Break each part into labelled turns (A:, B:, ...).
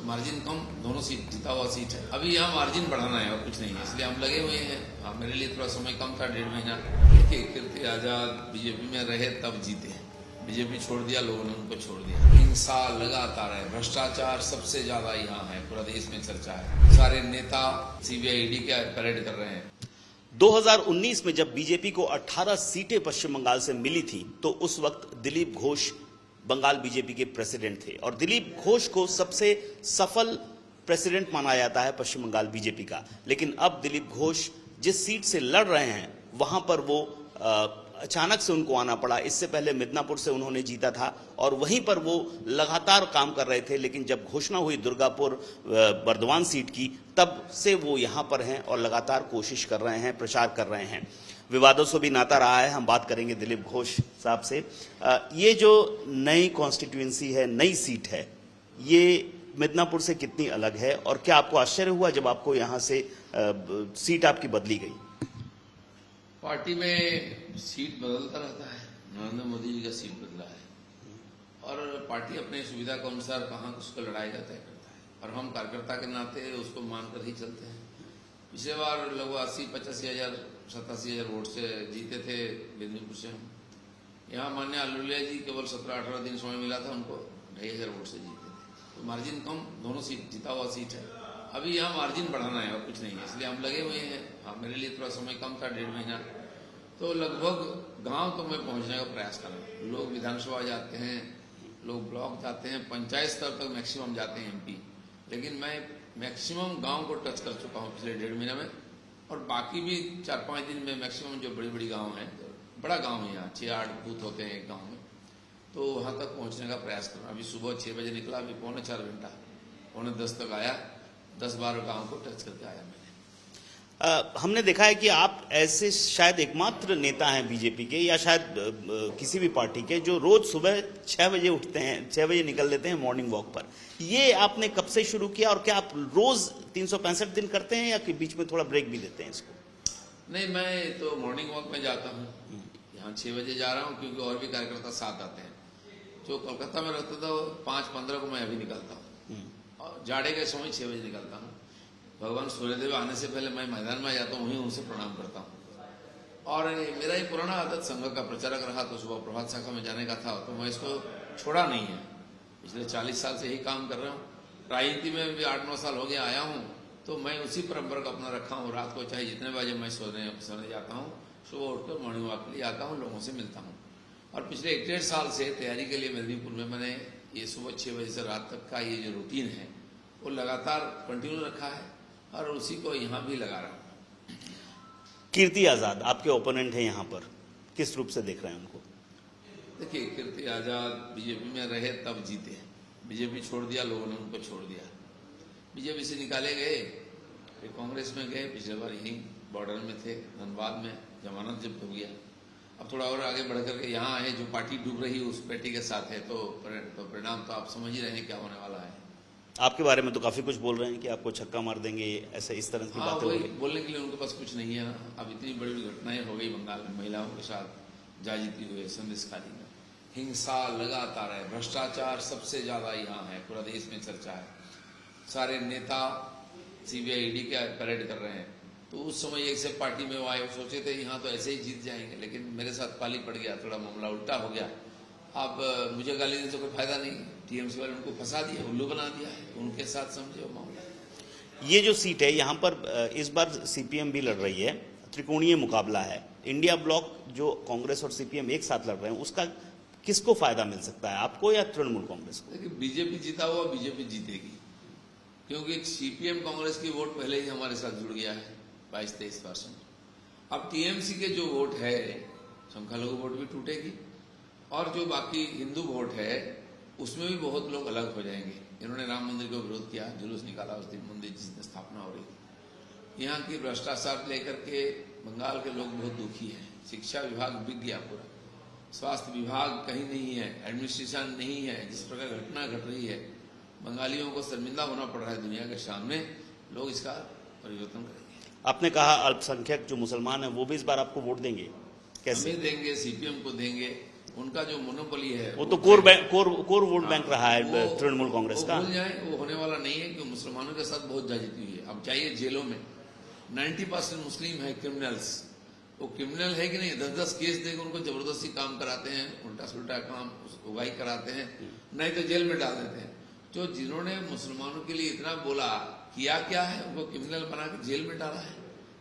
A: Margin कम, दोनों seat जीता हुआ सीट है। अभी यहाँ मार्जिन बढ़ाना है और कुछ नहीं है, इसलिए हम लगे हुए हैं। हाँ, मेरे लिए थोड़ा समय कम था, 1.5 महीना। देखिए, कीर्ति आजाद बीजेपी में रहे तब जीते, बीजेपी छोड़ दिया, लोगों ने उनको छोड़ दिया। हिंसा लगातार है, भ्रष्टाचार सबसे ज्यादा यहाँ है, पूरा देश में चर्चा है। सारे नेता सीबीआई ईडी के परेड कर रहे हैं।
B: 2019 में जब बीजेपी को 18 सीटें पश्चिम बंगाल से मिली थी तो उस वक्त दिलीप घोष बंगाल बीजेपी के प्रेसिडेंट थे और दिलीप घोष को सबसे सफल प्रेसिडेंट माना जाता है पश्चिम बंगाल बीजेपी का। लेकिन अब दिलीप घोष जिस सीट से लड़ रहे हैं वहां पर वो अचानक से उनको आना पड़ा। इससे पहले मिदनापुर से उन्होंने जीता था और वहीं पर वो लगातार काम कर रहे थे, लेकिन जब घोषणा हुई दुर्गापुर बर्दवान सीट की तब से वो यहाँ पर हैं और लगातार कोशिश कर रहे हैं, प्रचार कर रहे हैं। विवादों से भी नाता रहा है। हम बात करेंगे दिलीप घोष साहब से। ये जो नई कॉन्स्टिट्यूएंसी है, नई सीट है, ये मिदनापुर से कितनी अलग है और क्या आपको आश्चर्य हुआ जब आपको यहाँ से सीट आपकी बदली गई?
A: पार्टी में सीट बदलता रहता है, नरेंद्र मोदी जी का सीट बदला है और पार्टी अपने सुविधा के अनुसार कहाँ उसको लड़ाएगा तय करता है और हम कार्यकर्ता के नाते उसको मानकर ही चलते हैं। पिछले बार लगभग 80-85 हजार 87 हजार वोट से जीते थे मेदिनीपुर से हम। यहाँ मान्य आलूलिया जी केवल 17-18 दिन समय मिला था, उनको 2,500 वोट से जीते थे। तो मार्जिन कम, दोनों सीट जीता हुआ सीट है। अभी यहाँ मार्जिन बढ़ाना है और कुछ नहीं है, इसलिए हम लगे हुए हैं। हाँ, मेरे लिए थोड़ा समय कम था, 1.5 महीना। तो लगभग गांव तो मैं पहुंचने का प्रयास कर रहा हूँ। लोग विधानसभा जाते हैं, लोग ब्लॉक जाते हैं, पंचायत स्तर तक मैक्सिमम जाते हैं एमपी, लेकिन मैं मैक्सिमम गांव को टच कर चुका हूँ पिछले 1.5 महीने में और बाकी भी 4-5 दिन में मैक्सिमम जो बड़ी बड़ी गाँव हैं, बड़ा गाँव है यहाँ, 6-8 बूथ होते हैं एक गाँव में, तो वहाँ तक पहुँचने का प्रयास कर रहा हूँ। अभी सुबह 6 बजे निकला, अभी 3.25 घंटा, 9:45 तक आया, 10-12 गाँव को टच करके आया मैंने।
B: हमने देखा है कि आप ऐसे शायद एकमात्र नेता हैं बीजेपी के या शायद किसी भी पार्टी के जो रोज सुबह 6 बजे उठते हैं, 6 बजे निकल लेते हैं मॉर्निंग वॉक पर। ये आपने कब से शुरू किया और क्या आप रोज 365 दिन करते हैं या कि बीच में थोड़ा ब्रेक भी देते हैं इसको?
A: नहीं, मैं तो मॉर्निंग वॉक में जाता हूँ। यहाँ 6 बजे जा रहा हूँ क्योंकि और भी कार्यकर्ता साथ आते हैं। जो कोलकाता में रहता था 5:15 को मैं अभी निकलता हूँ और जाड़े के समय 6 बजे निकलता हूँ। भगवान सूर्यदेव आने से पहले मैं मैदान में जाता हूँ, वहीं उनसे प्रणाम करता हूँ। और मेरा ये पुराना आदत, संघ का प्रचारक रहा तो सुबह प्रभात शाखा में जाने का था, तो मैं इसको छोड़ा नहीं है। पिछले 40 साल से यही काम कर रहा हूँ। राजनीति में भी 8-9 साल हो गया आया हूँ, तो मैं उसी परंपरा को अपना रखा हूँ। रात को चाहे जितने बजे मैं सोने जाता हूँ, सुबह उठकर मॉर्निंग वॉक के लिए आता हूँ, लोगों से मिलता हूँ। और पिछले 1-1.5 साल से तैयारी के लिए मेदिनीपुर में मैंने ये सुबह 6 बजे से रात तक का ये जो रूटीन है वो लगातार कंटिन्यू रखा है और उसी को यहाँ भी लगा रहा हूँ।
B: कीर्ति आजाद आपके ओपोनेंट हैं यहाँ पर, किस रूप से देख रहे हैं उनको?
A: देखिए, कीर्ति आजाद बीजेपी में रहे तब जीते, बीजेपी छोड़ दिया, लोगों ने उनको छोड़ दिया। बीजेपी से निकाले गए, फिर कांग्रेस में गए, पिछले बार यहीं बॉर्डर में थे, धनबाद में जमानत जब्त हो गया। अब थोड़ा और आगे बढ़ करके यहाँ आए, जो पार्टी डूब रही उस पार्टी के साथ है, तो परिणाम तो आप समझ ही रहे हैं क्या होने वाला है।
B: आपके बारे में तो काफी कुछ बोल रहे हैं कि आपको छक्का मार देंगे, ऐसे इस तरह की बातें हो रही।
A: बोलने के लिए उनके पास कुछ नहीं है ना। अब इतनी बड़ी घटनाएं हो गई बंगाल में, महिलाओं के साथ जाजीती हुए संदेशकारी में, हिंसा लगातार है, भ्रष्टाचार सबसे ज्यादा यहाँ है, पूरा देश में चर्चा है। सारे नेता सीबीआई ईडी के परेड कर रहे हैं। तो उस समय एक से पार्टी में वो आए, सोचे थे यहाँ तो ऐसे ही जीत जाएंगे, लेकिन मेरे साथ पाली पड़ गया, थोड़ा मामला उल्टा हो गया। अब मुझे गाली देने से कोई फायदा नहीं, टीएमसी वाले उनको फंसा दिया, उल्लू बना दिया है, उनके साथ समझे वो मामला।
B: ये जो सीट है यहाँ पर इस बार सीपीएम भी लड़ रही है, त्रिकोणीय मुकाबला है। इंडिया ब्लॉक जो कांग्रेस और सीपीएम एक साथ लड़ रहे हैं, उसका किसको फायदा मिल सकता है, आपको या तृणमूल कांग्रेस को?
A: देखिए, बीजेपी जीता हुआ बीजेपी जीतेगी, क्योंकि सीपीएम कांग्रेस की वोट पहले ही हमारे साथ जुड़ गया है 22-23%। अब टीएमसी के जो वोट है, संख्यालघु वोट भी टूटेगी और जो बाकी हिंदू वोट है उसमें भी बहुत लोग अलग हो जाएंगे। इन्होंने राम मंदिर को विरोध किया, जुलूस निकाला उस दिन, मंदिर जिस दिन स्थापना हो रही थी। यहाँ की भ्रष्टाचार लेकर के बंगाल के लोग बहुत दुखी हैं। शिक्षा विभाग बिक गया पूरा, स्वास्थ्य विभाग कहीं नहीं है, एडमिनिस्ट्रेशन नहीं है। जिस प्रकार घटना घट रही है, बंगालियों को शर्मिंदा होना पड़ रहा है दुनिया के सामने। लोग इसका परिवर्तन करेंगे।
B: आपने कहा अल्पसंख्यक जो मुसलमान है वो भी इस बार आपको वोट देंगे, कैसे?
A: हमें देंगे, सीपीएम को देंगे, उनका जो मोनोपोली है
B: वो तो कोर वोट बैंक रहा है तृणमूल कांग्रेस का।
A: भूल जाए, वो होने वाला नहीं है, क्योंकि मुसलमानों के साथ बहुत ज्यादती हुई है। अब चाहिए जेलों में 90% मुस्लिम है क्रिमिनल्स, वो क्रिमिनल है कि नहीं, 10-10 केस देकर उनको जबरदस्ती काम कराते हैं, उल्टा सुल्टा काम उगाही कराते हैं, नहीं तो जेल में डाल देते हैं। जो जिन्होंने मुसलमानों के लिए इतना बोला, किया क्या है, उनको क्रिमिनल बना के जेल में डाला है।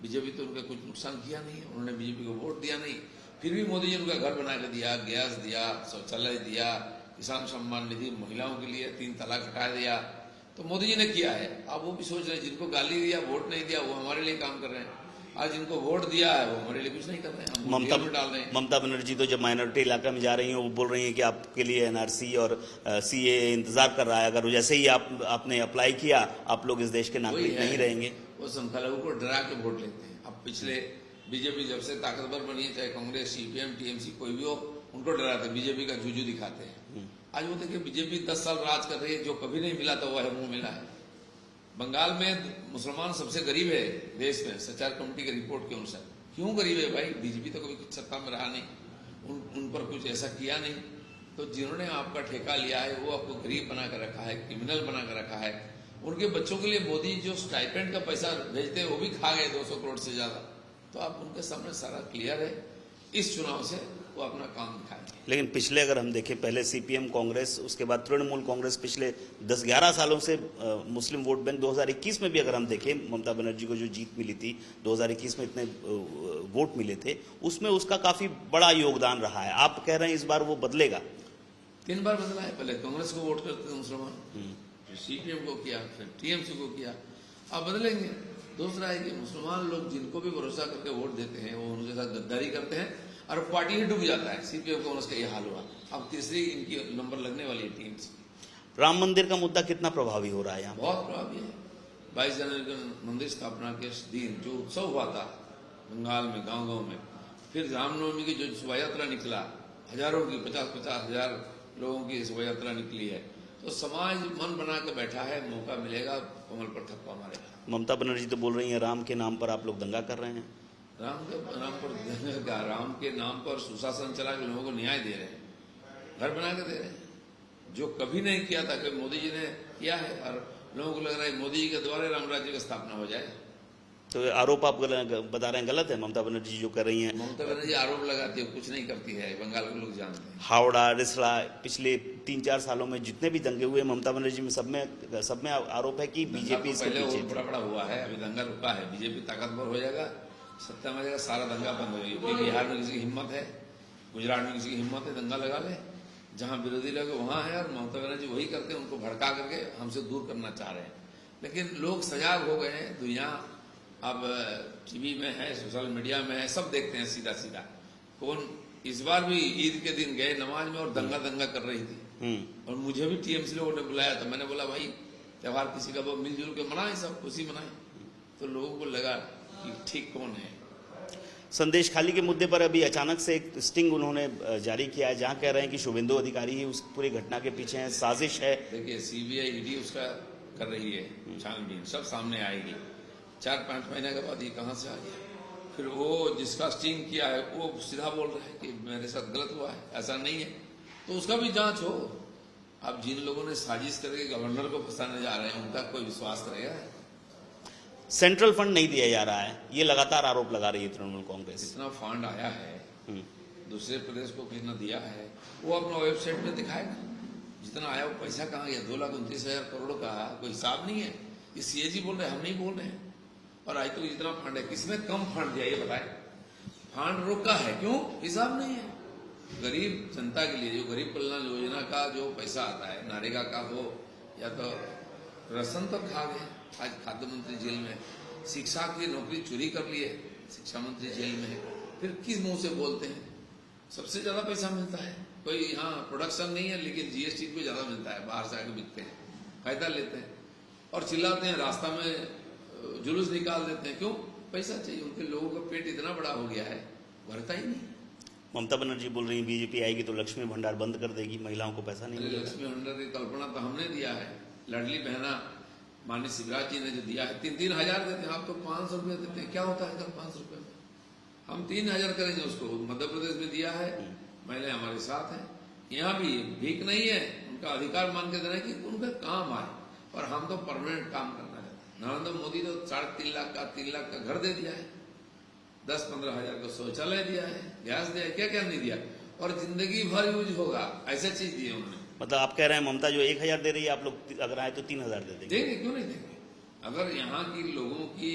A: बीजेपी तो उनका कुछ नुकसान किया नहीं, उन्होंने बीजेपी को वोट दिया नहीं, फिर भी मोदी जी उनका घर बना के दिया, गैस दिया, शौचालय दिया, किसान सम्मान निधि महिलाओं के लिए 3 तलाक हटा दिया। तो मोदी जी ने किया है। अब वो भी सोच रहे हैं, जिनको गाली दिया, वोट नहीं दिया, वो हमारे लिए काम कर रहे हैं, आज जिनको वोट दिया है वो हमारे लिए कुछ नहीं कर रहे हैं, हम जेल में डाल रहे हैं।
B: ममता बनर्जी तो जब माइनॉरिटी इलाका में जा रही हैं, वो बोल रही हैं कि आपके लिए एनआरसी और सीए इंतजार कर रहा है, अगर जैसे ही आपने अप्लाई किया, आप लोग इस देश के नागरिक नहीं रहेंगे।
A: वो संख्यालघु को डरा के वोट लेते हैं। अब पिछले बीजेपी जब से ताकतवर बनी है, चाहे कांग्रेस, सीपीएम, टीएमसी कोई भी हो, उनको डराते, बीजेपी का जुजू दिखाते हैं। आज वो देखिए, बीजेपी 10 साल राज कर रही है, जो कभी नहीं मिला था वो है मुंह मिला है। बंगाल में मुसलमान सबसे गरीब है देश में, सचार कमेटी की रिपोर्ट के अनुसार। क्यों गरीब है भाई? बीजेपी तो कभी कुछ सत्ता में रहा नहीं, उन पर कुछ ऐसा किया नहीं। तो जिन्होंने आपका ठेका लिया है वो आपको गरीब बना कर रखा है, क्रिमिनल बना कर रखा है। उनके बच्चों के लिए मोदी जो स्टाइपेंड का पैसा भेजते हैं वो भी खा गए 200 करोड़ से ज्यादा। तो आप उनके सामने सारा क्लियर है, इस चुनाव से वो अपना काम दिखाएंगे।
B: लेकिन पिछले अगर हम देखें, पहले सीपीएम कांग्रेस, उसके बाद तृणमूल कांग्रेस, पिछले 10-11 सालों से मुस्लिम वोट बैंक, 2021 में भी अगर हम देखें, ममता बनर्जी को जो जीत मिली थी 2021 में, इतने वोट मिले थे, उसमें उसका काफी बड़ा योगदान रहा है। आप कह रहे हैं इस बार वो बदलेगा?
A: 3 बार बदला है। पहले कांग्रेस को वोट करते थे मुसलमान, फिर सीपीएम को किया, फिर टीएमसी को किया, अब बदलेंगे। दूसरा है कि मुसलमान लोग जिनको भी भरोसा करके वोट देते हैं, वो उनके साथ गद्दारी करते हैं और पार्टी ही डूब जाता है। सीपीएम कांग्रेस का ये हाल हुआ। अब तीसरी इनकी नंबर लगने वाली है टीएमसी।
B: राम मंदिर का मुद्दा कितना प्रभावी हो रहा है यहाँ?
A: बहुत प्रभावी है। 22 जनवरी को मंदिर स्थापना के दिन जो उत्सव हुआ था बंगाल में, गांव-गांव में, फिर रामनवमी की जो शोभा यात्रा निकला, हजारों की, 50-50 हजार लोगों की शोभा यात्रा निकली है, तो समाज मन बना के बैठा है, मौका मिलेगा कमल पर थप्पा मारेगा।
B: ममता बनर्जी तो बोल रही है राम के नाम पर आप लोग दंगा कर रहे हैं।
A: राम के नाम पर दंगा, राम के नाम पर सुशासन चला के लोगों को न्याय दे रहे हैं, घर बना के दे रहे हैं, जो कभी नहीं किया था, कि मोदी जी ने किया है। और लोगों को लग रहा है मोदी जी के द्वारा राम राज्य की स्थापना हो जाए।
B: तो आप बता रहे हैं गलत है ममता बनर्जी जो कर रही हैं?
A: ममता बनर्जी आरोप लगाती है, कुछ नहीं करती है, बंगाल के लोग जानते हैं।
B: हावड़ा, रिसड़ा, पिछले 3-4 सालों में जितने भी दंगे हुए, ममता बनर्जी में सब में आरोप है कि बीजेपी इसके पीछे
A: बड़ा बड़ा हुआ है। अभी दंगा रुका है, बीजेपी ताकतवर हो जाएगा, सत्ता में आ जाएगा, सारा दंगा बंद हो जाएगा। बिहार में किसी की हिम्मत है, गुजरात में किसी की हिम्मत है, दंगा लगा ले, जहां विरोधी लोग वहां है। और ममता बनर्जी वही करते हैं, उनको भड़का करके हमसे दूर करना चाह रहे हैं। लेकिन लोग सजाग हो गए हैं, दुनिया अब टीवी में है, सोशल मीडिया में है, सब देखते हैं सीधा सीधा कौन। इस बार भी ईद के दिन गए नमाज में और दंगा कर रही थी, और मुझे भी टीएमसी लोगों ने बुलाया था। मैंने बोला भाई त्योहार किसी का, वो मिलजुल के मनाए, सब खुशी मनाए। तो लोगों को लगा कि ठीक कौन है।
B: संदेश खाली के मुद्दे पर अभी अचानक से एक स्टिंग उन्होंने जारी किया है, जहां कह रहे हैं कि शुभेंदु अधिकारी ही उस पूरी घटना के पीछे है, साजिश है।
A: देखिए, सीबीआई ईडी उसका कर रही है छानबीन, सब सामने आएगी। 4-5 महीने के बाद ये कहां से आ गया? फिर वो जिसका स्टिंग किया है वो सीधा बोल रहा है कि मेरे साथ गलत हुआ है, ऐसा नहीं है, तो उसका भी जांच हो। अब जिन लोगों ने साजिश करके गवर्नर को फंसाने जा रहे हैं, उनका कोई विश्वास करेगा?
B: सेंट्रल फंड नहीं दिया जा रहा है, ये लगातार आरोप लगा रही है तृणमूल कांग्रेस।
A: इतना फंड आया है, दूसरे प्रदेश को कितना दिया है, वो अपना वेबसाइट में दिखाएगा। जितना आया वो पैसा कहाँ गया? 2,29,000 करोड़ का कोई हिसाब नहीं है। ये सीएजी बोल रहे हैं, हम नहीं बोल रहे हैं। और आज तो जितना फंड है, किसने कम फंड दिया ये बताए? फंड रोका है, क्यों? हिसाब नहीं है। गरीब जनता के लिए जो गरीब कल्याण योजना का जो पैसा आता है, नरेगा का हो या तो राशन, तो खा गए। आज खाद्य मंत्री जेल में, शिक्षा की नौकरी चोरी कर लिए, शिक्षा मंत्री जेल में। फिर किस मुंह से बोलते हैं? सबसे ज्यादा पैसा मिलता है। कोई यहाँ प्रोडक्शन नहीं है, लेकिन जीएसटी पे ज्यादा मिलता है, बाहर से आके बिकते हैं, फायदा लेते हैं और चिल्लाते हैं, रास्ता में जुलूस निकाल देते हैं। क्यों? पैसा चाहिए। उनके लोगों का पेट इतना बड़ा हो गया है, भरता ही नहीं।
B: ममता बनर्जी बोल रही है बीजेपी आएगी तो लक्ष्मी भंडार बंद कर देगी, महिलाओं को पैसा नहीं मिलेगा।
A: लक्ष्मी भंडार की कल्पना तो हमने दिया है। लाडली बहना माननीय शिवराज जी ने जो दिया है, 3-3 हजार देते हैं, आप तो 500 रुपये देते हैं। क्या होता है कल 500 रुपये में? हम 3,000 करेंगे उसको। मध्य प्रदेश में दिया है, महिलाएं हमारे साथ हैं। यहाँ भी भीख नहीं है, उनका अधिकार मान के देना कि उनका काम आए, और हम तो परमानेंट काम करना चाहते हैं। नरेंद्र मोदी ने 3.5 लाख का 3 लाख का घर दे दिया है, 10-15 हजार का शौचालय दिया है, गैस दिया है, क्या क्या नहीं दिया, और जिंदगी भर यूज होगा ऐसा चीज दिए उन्होंने।
B: मतलब आप कह रहे हैं ममता जो 1000 दे रही है, आप लोग अगर आए तो 3000 दे देंगे?
A: देंगे, क्यों नहीं देंगे। अगर यहाँ की लोगों की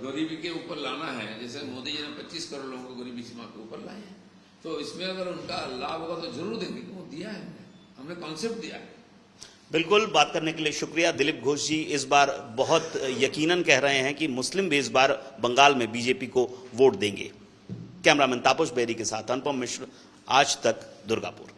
A: गरीबी के ऊपर लाना है, जैसे मोदी जी ने 25 करोड़ लोगों को गरीबी सीमा के ऊपर लाए हैं, तो इसमें अगर उनका लाभ होगा तो जरूर देंगे। क्यों दिया है, हमने कॉन्सेप्ट दिया है।
B: बिल्कुल, बात करने के लिए शुक्रिया। दिलीप घोष जी इस बार बहुत यकीनन कह रहे हैं कि मुस्लिम भी इस बार बंगाल में बीजेपी को वोट देंगे। कैमरामैन तापस बेरी के साथ अनुपम मिश्र, आज तक, दुर्गापुर।